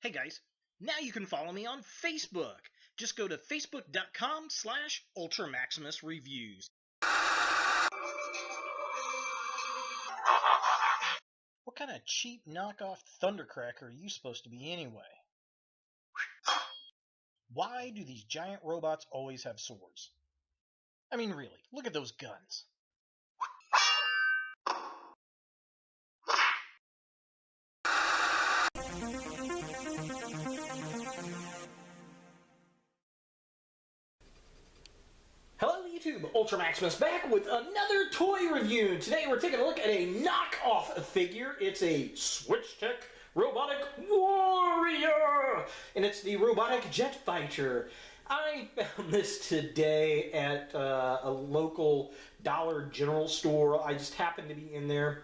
Hey guys, now you can follow me on Facebook. Just go to facebook.com/UltraMaximusReviews. What kind of cheap knockoff thundercracker are you supposed to be anyway? Why do these giant robots always have swords? I mean, really, look at those guns. Hello YouTube, Ultra Maximus back with another toy review. Today we're taking a look at a knockoff figure. It's a Switchtec Robotic Warrior, and it's the robotic jet fighter. I found this today at a local Dollar General store. I just happened to be in there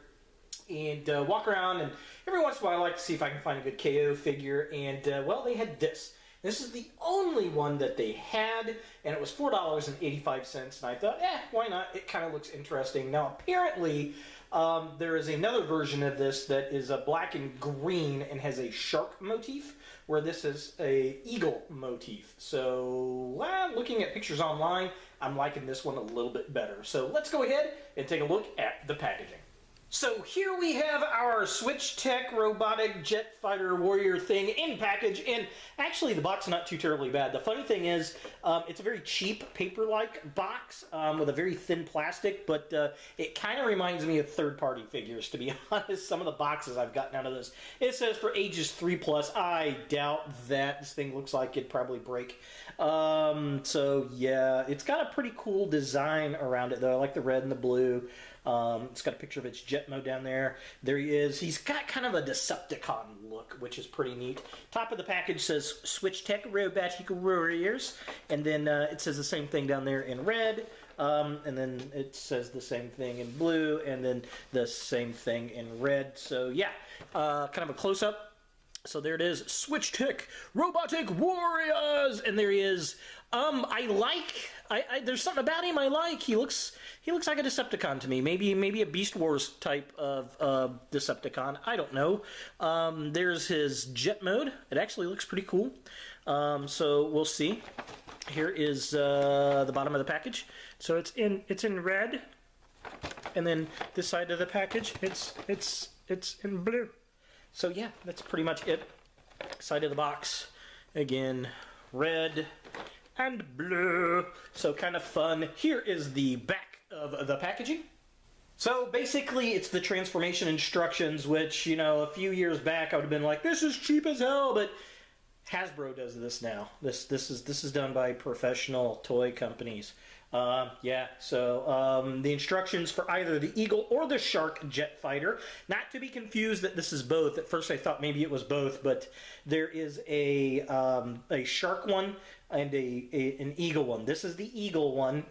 and walk around, and every once in a while I like to see if I can find a good KO figure, and well, they had this. This is the only one that they had, and it was $4.85, and I thought, why not? It kind of looks interesting. Now, apparently, there is another version of this that is black and green and has a shark motif, where this is a eagle motif. So, looking at pictures online, I'm liking this one a little bit better. So, let's go ahead and take a look at the packaging. So here we have our Switchtec Robotic Jet Fighter Warrior thing in package, and actually the box is not too terribly bad. The funny thing is, it's a very cheap paper-like box with a very thin plastic, but it kind of reminds me of third-party figures, to be honest. Some of the boxes I've gotten out of this. It says for ages 3+. I doubt that. This thing looks like it'd probably break. So yeah, it's got a pretty cool design around it, though. I like the red and the blue. It's got a picture of its jet mode down there. There he is. He's got kind of a Decepticon look, which is pretty neat. Top of the package says Switchtec Robotic Warriors, and then it says the same thing down there in red, and then it says the same thing in blue, and then the same thing in red. So yeah, kind of a close-up. So there it is, Switchtec Robotic Warriors, and there he is. There's something about him I like. He looks like a Decepticon to me. Maybe a Beast Wars type of Decepticon. I don't know. There's his jet mode. It actually looks pretty cool. So we'll see. Here is the bottom of the package. So it's in red, and then this side of the package it's in blue. So yeah, that's pretty much it. Side of the box, again, red and blue. So kind of fun. Here is the back of the packaging. So basically, it's the transformation instructions, which, you know, a few years back I would have been like, this is cheap as hell, but Hasbro does this now. This is done by professional toy companies. Yeah, so the instructions for either the Eagle or the Shark jet fighter, not to be confused that this is both. At first I thought maybe it was both, but there is a Shark one and an Eagle one. This is the Eagle one,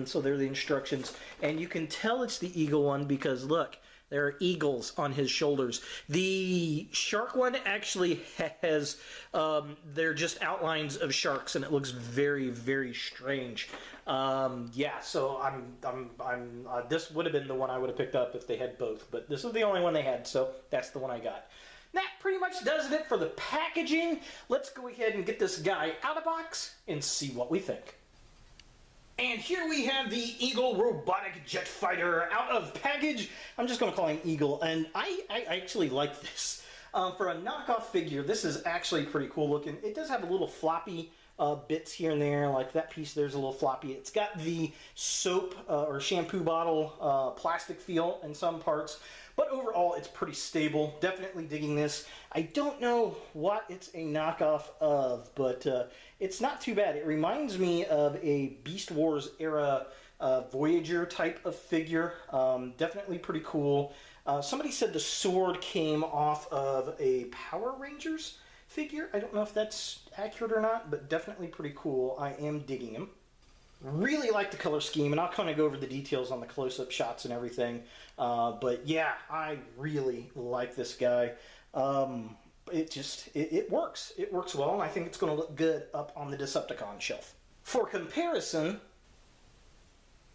so they're the instructions, and you can tell it's the Eagle one because look, there are eagles on his shoulders. The Shark one actually has, they're just outlines of sharks, and it looks very, very strange. Yeah, so this would have been the one I would have picked up if they had both, but this is the only one they had, so that's the one I got. That pretty much does it for the packaging. Let's go ahead and get this guy out of the box and see what we think. And here we have the Eagle Robotic Jet Fighter out of package. I'm just going to call him Eagle, and I actually like this. For a knockoff figure, this is actually pretty cool looking. It does have a little floppy bits here and there, like that piece there's a little floppy. It's got the soap or shampoo bottle plastic feel in some parts, but overall it's pretty stable. Definitely digging this. I don't know what it's a knockoff of, but it's not too bad. It reminds me of a Beast Wars era Voyager type of figure. Definitely pretty cool. Somebody said the sword came off of a Power Rangers figure. I don't know if that's accurate or not, but definitely pretty cool. I am digging him. Really like the color scheme, and I'll kind of go over the details on the close-up shots and everything. But yeah, I really like this guy. It works. It works well, and I think it's going to look good up on the Decepticon shelf. For comparison,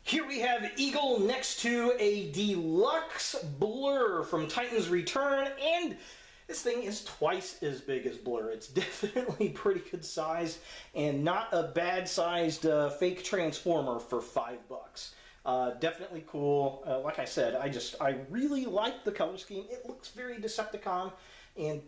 here we have Eagle next to a Deluxe Blur from Titan's Return, and This thing is twice as big as Blur. It's definitely pretty good size and not a bad sized fake Transformer for $5. Definitely cool. Like I said, I really like the color scheme. It looks very Decepticon, and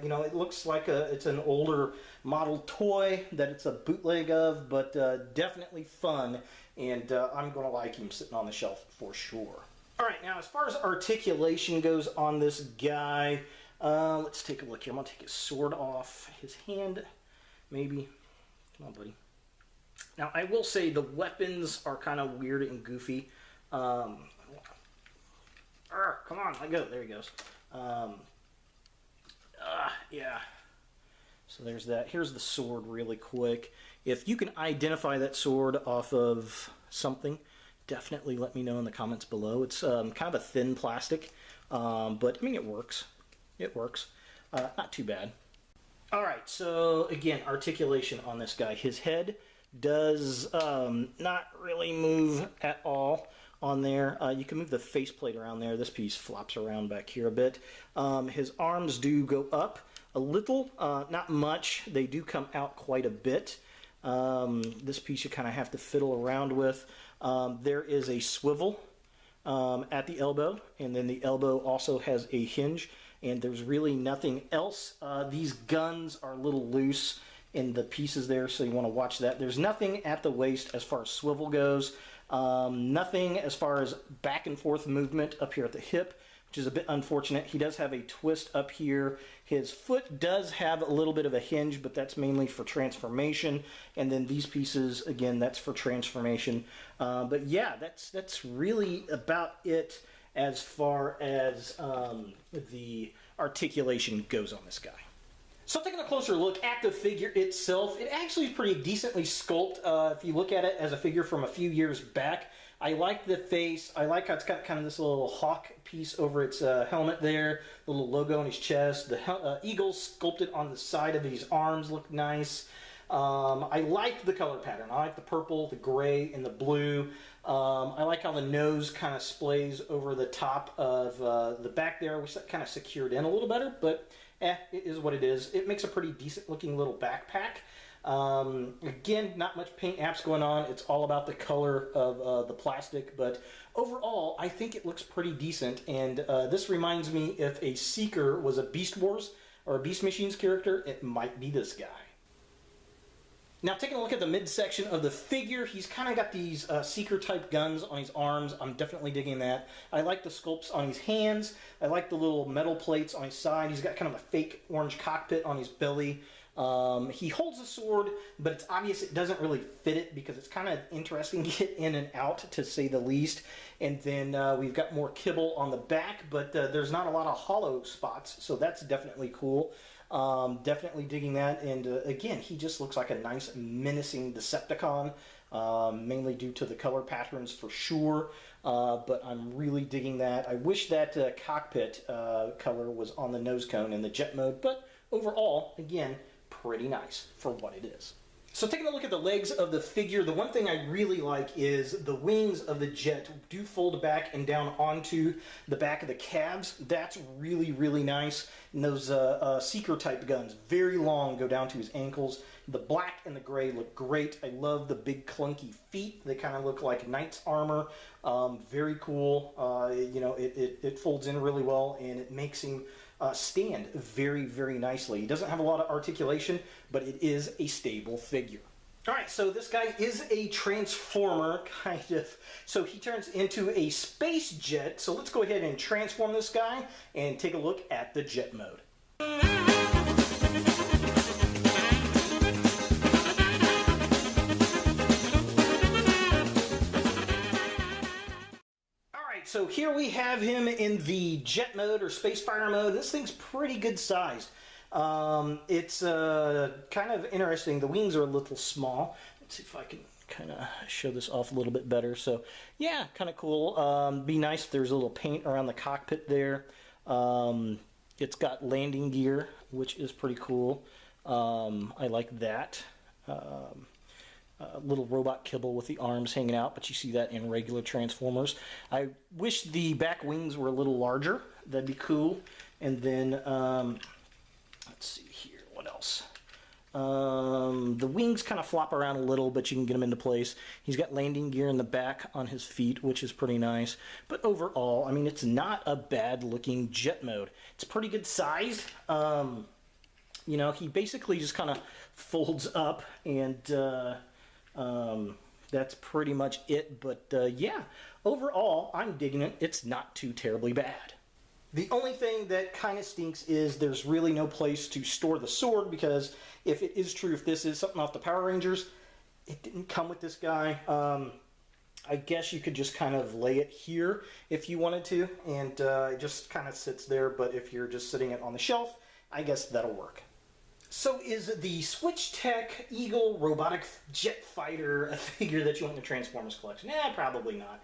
you know, it looks like it's an older model toy that it's a bootleg of, but definitely fun, and I'm going to like him sitting on the shelf for sure. All right, now as far as articulation goes on this guy, let's take a look here. I'm going to take his sword off his hand, maybe. Come on, buddy. Now, I will say the weapons are kind of weird and goofy. Come on, let go. There he goes. Yeah. So there's that. Here's the sword really quick. If you can identify that sword off of something, definitely let me know in the comments below. It's kind of a thin plastic, but I mean, it works. It works. Not too bad. All right, so again, articulation on this guy. His head does not really move at all on there. You can move the faceplate around there. This piece flops around back here a bit. His arms do go up a little, not much. They do come out quite a bit. This piece you kind of have to fiddle around with. There is a swivel at the elbow, and then the elbow also has a hinge, and there's really nothing else. These guns are a little loose in the pieces there, so you want to watch that. There's nothing at the waist as far as swivel goes. Nothing as far as back and forth movement up here at the hip, which is a bit unfortunate. He does have a twist up here. His foot does have a little bit of a hinge, but that's mainly for transformation. And then these pieces, again, that's for transformation. But yeah, that's really about it as far as the articulation goes on this guy. So taking a closer look at the figure itself, it actually is pretty decently sculpted. If you look at it as a figure from a few years back, I like the face. I like how it's got kind of this little hawk piece over its helmet there, the little logo on his chest. The eagles sculpted on the side of his arms look nice. I like the color pattern. I like the purple, the gray, and the blue. I like how the nose kind of splays over the top of the back there. I wish that kind of secured in a little better, but it is what it is. It makes a pretty decent looking little backpack. Again, not much paint apps going on. It's all about the color of the plastic, but overall, I think it looks pretty decent, and this reminds me, if a Seeker was a Beast Wars or a Beast Machines character, it might be this guy. Now, taking a look at the midsection of the figure, he's kind of got these Seeker-type guns on his arms. I'm definitely digging that. I like the sculpts on his hands. I like the little metal plates on his side. He's got kind of a fake orange cockpit on his belly. He holds a sword, but it's obvious it doesn't really fit it because it's kind of interesting to get in and out, to say the least. And then we've got more kibble on the back, but there's not a lot of hollow spots, so that's definitely cool. Definitely digging that, and again, he just looks like a nice menacing Decepticon, mainly due to the color patterns for sure, but I'm really digging that. I wish that cockpit color was on the nose cone in the jet mode, but overall, again, pretty nice for what it is. So taking a look at the legs of the figure, the one thing I really like is the wings of the jet do fold back and down onto the back of the calves. That's really, really nice. And those Seeker type guns, very long, go down to his ankles. The black and the gray look great. I love the big clunky feet. They kind of look like knight's armor. Very cool. You know, it folds in really well, and it makes him stand very, very nicely. He doesn't have a lot of articulation, but it is a stable figure. Alright, so this guy is a transformer, kind of. So he turns into a space jet. So let's go ahead and transform this guy and take a look at the jet mode. So here we have him in the jet mode or space fire mode. This thing's pretty good sized. It's kind of interesting. The wings are a little small. Let's see if I can kind of show this off a little bit better. So yeah, kind of cool. Be nice if there's a little paint around the cockpit there. It's got landing gear, which is pretty cool. I like that. Little robot kibble with the arms hanging out, but you see that in regular Transformers. I wish the back wings were a little larger. That'd be cool. And then Let's see here, what else? The wings kind of flop around a little, but you can get them into place. He's got landing gear in the back on his feet, which is pretty nice. But overall, I mean, it's not a bad looking jet mode. It's pretty good sized. You know, he basically just kind of folds up, and that's pretty much it. But yeah, overall, I'm digging it. It's not too terribly bad. The only thing that kind of stinks is there's really no place to store the sword, because if it is true, if this is something off the Power Rangers, it didn't come with this guy. I guess you could just kind of lay it here if you wanted to, and it just kind of sits there, but if you're just sitting it on the shelf, I guess that'll work. So is the Switchtec Eagle Robotic Jet Fighter a figure that you want in the Transformers collection? Probably not.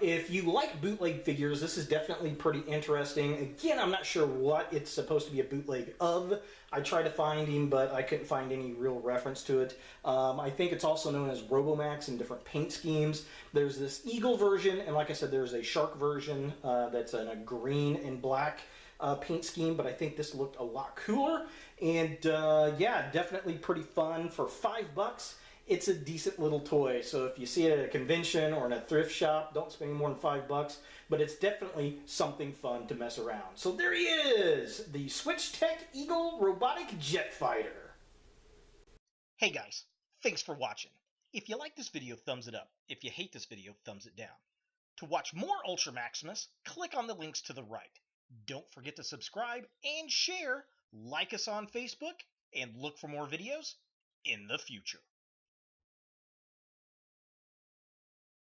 If you like bootleg figures, this is definitely pretty interesting. Again, I'm not sure what it's supposed to be a bootleg of. I tried to find him, but I couldn't find any real reference to it. I think it's also known as Robomax in different paint schemes. There's this Eagle version, and like I said, there's a Shark version that's in a green and black paint scheme, but I think this looked a lot cooler. And yeah, definitely pretty fun. For $5, it's a decent little toy. So if you see it at a convention or in a thrift shop, don't spend more than $5, but it's definitely something fun to mess around. So there he is, the Switchtec Eagle Robotic Jet Fighter. Hey guys, thanks for watching. If you like this video, thumbs it up. If you hate this video, thumbs it down. To watch more Ultra Maximus, click on the links to the right. Don't forget to subscribe and share, like us on Facebook, and look for more videos in the future.